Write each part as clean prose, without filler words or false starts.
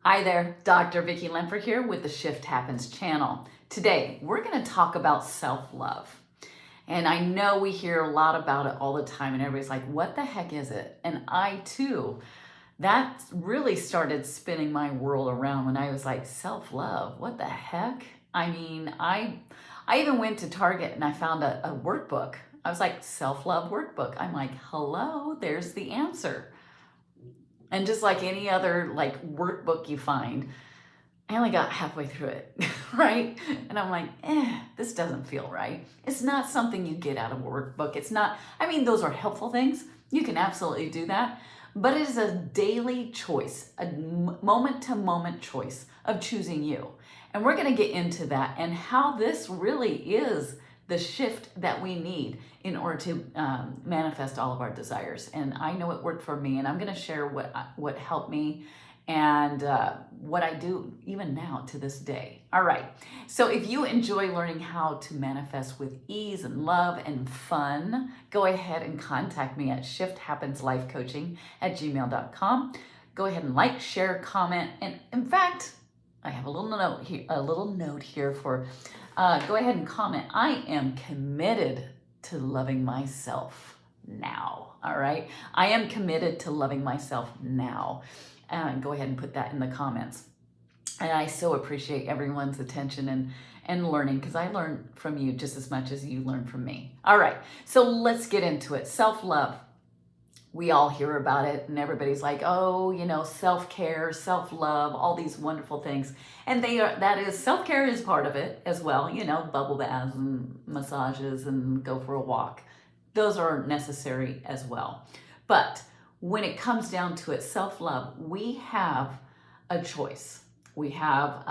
Hi there, Dr. Vicki Lemper here with the Shift Happens channel. Today, we're going to talk about self-love. And I know we hear a lot about it all the time and everybody's like, what the heck is it? And I too, that really started spinning my world around when I was like, self-love, what the heck? I mean, I even went to Target and I found a workbook. I was like, self-love workbook. I'm like, hello, there's the answer. And just like any other workbook you find, I only got halfway through it, right? And I'm like, this doesn't feel right. It's not something you get out of a workbook. It's not, I mean, those are helpful things. You can absolutely do that. But it is a daily choice, a moment-to-moment choice of choosing you. And we're going to get into that and how this really is the shift that we need in order to manifest all of our desires. And I know it worked for me, and I'm going to share what helped me and what I do even now to this day. All right. So if you enjoy learning how to manifest with ease and love and fun, go ahead and contact me at shifthappenslifecoaching@gmail.com. Go ahead and like, share, comment, and in fact, I have a little note here for go ahead and comment. I am committed to loving myself now. All right. I am committed to loving myself now. And go ahead and put that in the comments. And I so appreciate everyone's attention and learning, because I learn from you just as much as you learn from me. All right. So let's get into it. Self-love. We all hear about it and everybody's like, oh, self-care, self-love, all these wonderful things. And self-care is part of it as well. Bubble baths and massages and go for a walk. Those are necessary as well. But when it comes down to it, self-love, we have a choice. We have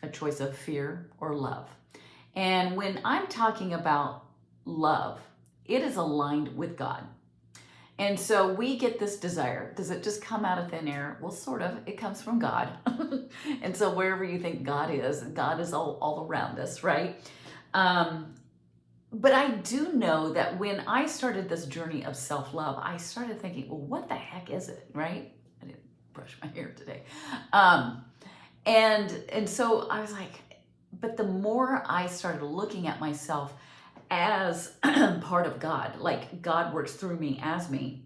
a choice of fear or love. And when I'm talking about love, it is aligned with God. And so we get this desire. Does it just come out of thin air? Well, sort of. It comes from God. And so wherever you think God is all around us, right? But I do know that when I started this journey of self-love, I started thinking, well, what the heck is it, right? I didn't brush my hair today. And so I was like, but the more I started looking at myself as part of God, like God works through me as me,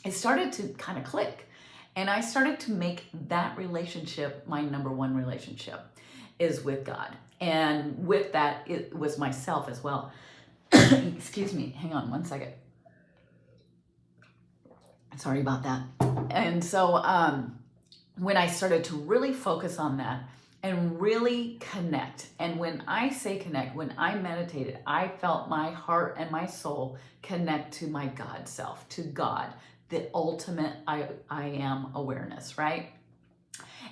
it started to kind of click. And I started to make that relationship my number one relationship is with God. And with that, it was myself as well. Excuse me, hang on one second. Sorry about that. And so when I started to really focus on that and really connect, and when I say connect, when I meditated, I felt my heart and my soul connect to my God self, to God, the ultimate I am awareness, right?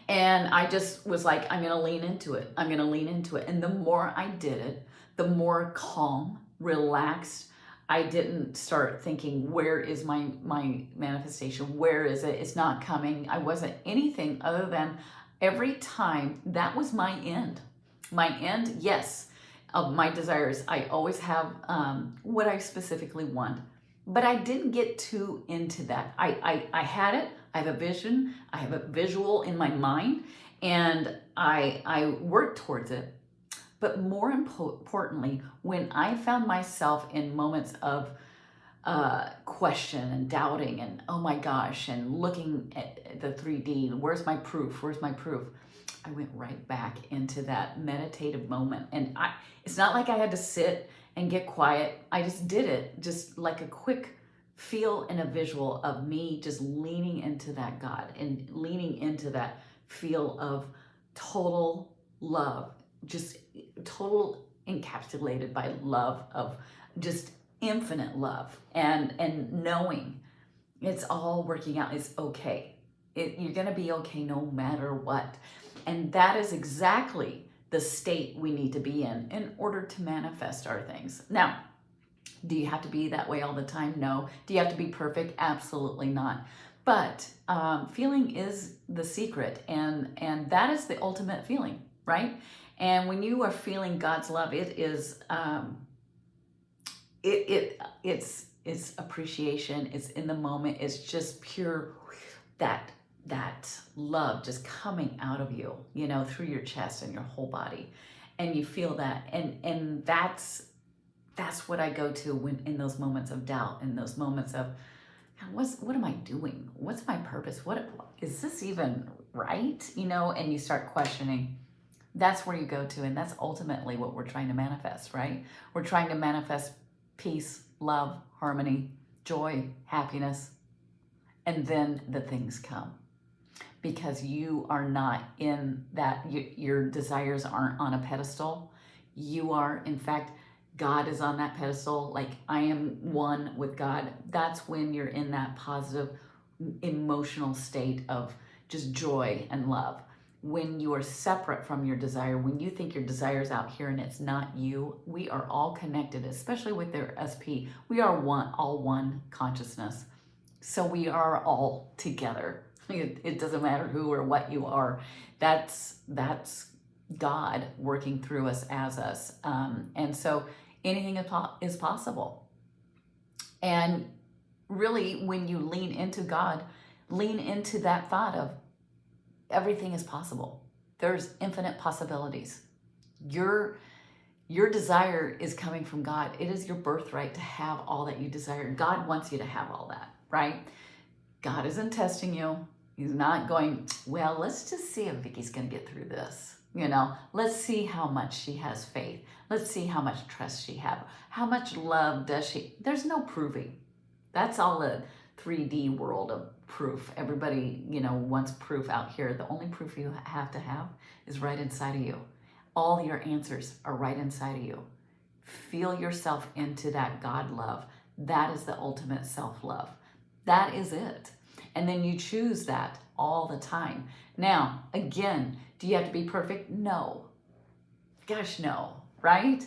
And I just was like, I'm going to lean into it. I'm going to lean into it. And the more I did it, the more calm, relaxed. I didn't start thinking, where is my manifestation? Where is it? It's not coming. I wasn't anything other than every time that was my end. My end, yes, of my desires. I always have what I specifically want. But I didn't get too into that. I had it. I have a vision. I have a visual in my mind. And I worked towards it. But more importantly, when I found myself in moments of question and doubting and, oh my gosh, and looking at the 3D, where's my proof? Where's my proof? I went right back into that meditative moment. And it's not like I had to sit and get quiet. I just did it, just like a quick feel and a visual of me just leaning into that God and leaning into that feel of total love, just total encapsulated by love, of just infinite love, and knowing it's all working out. It's okay. You're going to be okay no matter what. And that is exactly the state we need to be in order to manifest our things. Now, do you have to be that way all the time? No. Do you have to be perfect? Absolutely not. But feeling is the secret, and that is the ultimate feeling, right? And when you are feeling God's love, it is it's appreciation. It's in the moment. It's just pure that that love just coming out of you, through your chest and your whole body. And you feel that. And that's what I go to when in those moments of doubt, in those moments of, what am I doing? What's my purpose? What is this even right? And you start questioning. That's where you go to, and that's ultimately what we're trying to manifest, right? We're trying to manifest peace, love, harmony, joy, happiness, and then the things come. Because you are not in that, your desires aren't on a pedestal. You are, in fact, God is on that pedestal. Like, I am one with God. That's when you're in that positive emotional state of just joy and love. When you are separate from your desire, when you think your desire is out here and it's not you, we are all connected, especially with their SP. We are all one consciousness. So we are all together. It doesn't matter who or what you are. That's God working through us as us. And so anything is possible. And really, when you lean into God, lean into that thought of everything is possible. There's infinite possibilities. Your desire is coming from God. It is your birthright to have all that you desire. God wants you to have all that, right? God isn't testing you. He's not going, well, let's just see if Vicky's going to get through this. Let's see how much she has faith. Let's see how much trust she has. How much love does she? There's no proving. That's all a 3D world of proof. Everybody, wants proof out here. The only proof you have to have is right inside of you. All your answers are right inside of you. Feel yourself into that God love. That is the ultimate self-love. That is it. And then you choose that all the time. Now, again, do you have to be perfect? No. Gosh, no, right?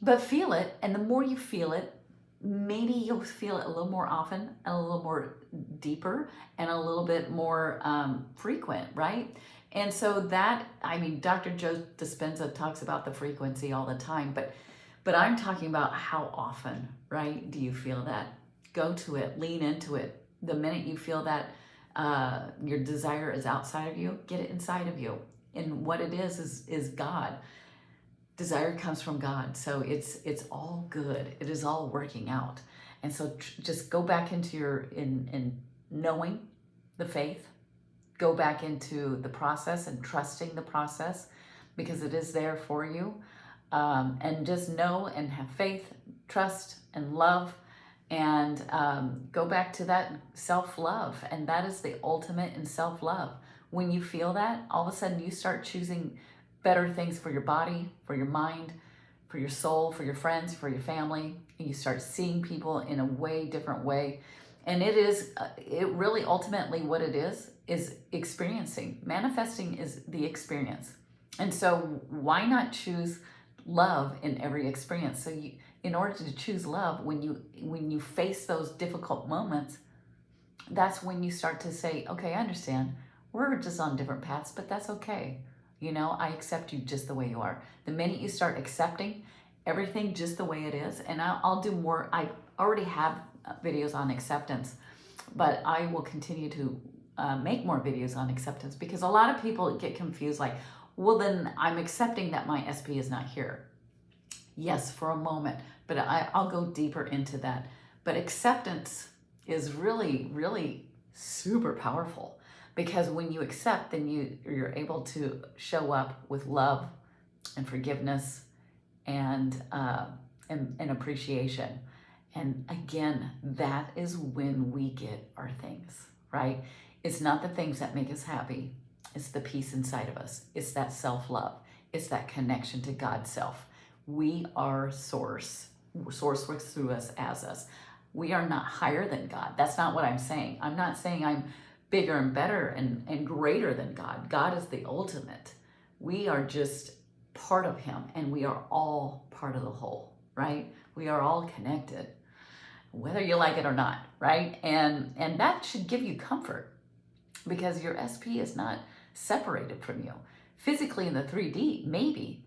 But feel it, and the more you feel it, maybe you'll feel it a little more often, and a little more deeper, and a little bit more frequent, right? And so Dr. Joe Dispenza talks about the frequency all the time, but I'm talking about how often, right? Do you feel that? Go to it, lean into it. The minute you feel that your desire is outside of you, get it inside of you. And what it is God. Desire comes from God. So it's all good. It is all working out. And so just go back into in knowing the faith. Go back into the process and trusting the process, because it is there for you. And just know and have faith, trust, and love. And go back to that self-love. And that is the ultimate in self-love. When you feel that, all of a sudden you start choosing better things for your body, for your mind, for your soul, for your friends, for your family. And you start seeing people in a way different way. And it really ultimately what it is experiencing. Manifesting is the experience. And so why not choose love in every experience? So in order to choose love, when you face those difficult moments, that's when you start to say, okay, I understand. We're just on different paths, but that's okay. I accept you just the way you are. The minute you start accepting everything just the way it is, and I'll do more. I already have videos on acceptance, but I will continue to make more videos on acceptance, because a lot of people get confused, like, well, then I'm accepting that my SP is not here. Yes, for a moment, but I'll go deeper into that. But acceptance is really, really super powerful, because when you accept, then you're able to show up with love and forgiveness and appreciation. And again, that is when we get our things, right? It's not the things that make us happy. It's the peace inside of us. It's that self-love. It's that connection to God's self. We are source. Source works through us as us. We are not higher than God. That's not what I'm saying. I'm not saying I'm bigger and better and greater than God. God is the ultimate. We are just part of him, and we are all part of the whole, right? We are all connected, whether you like it or not, right? And that should give you comfort, because your SP is not separated from you. Physically in the 3D, maybe,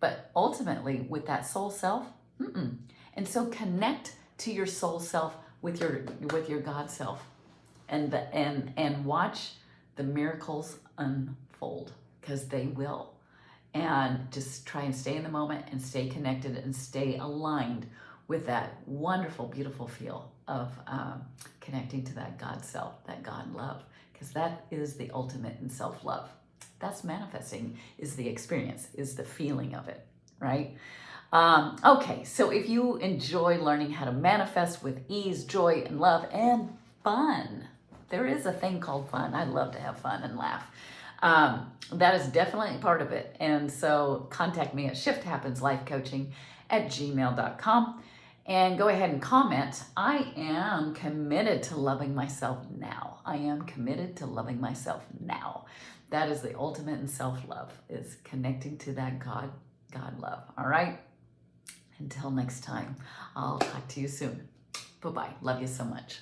but ultimately with that soul self, And so connect to your soul self with your God self, and watch the miracles unfold, because they will. And just try and stay in the moment and stay connected and stay aligned with that wonderful, beautiful feel of connecting to that God self, that God love, because that is the ultimate in self-love. That's manifesting, is the experience, is the feeling of it, right? Okay, so if you enjoy learning how to manifest with ease, joy, and love, and fun, there is a thing called fun. I love to have fun and laugh. That is definitely part of it. And so contact me at shifthappenslifecoaching@gmail.com and go ahead and comment. I am committed to loving myself now. I am committed to loving myself now. That is the ultimate in self-love, is connecting to that God love. All right. Until next time, I'll talk to you soon. Bye-bye. Love you so much.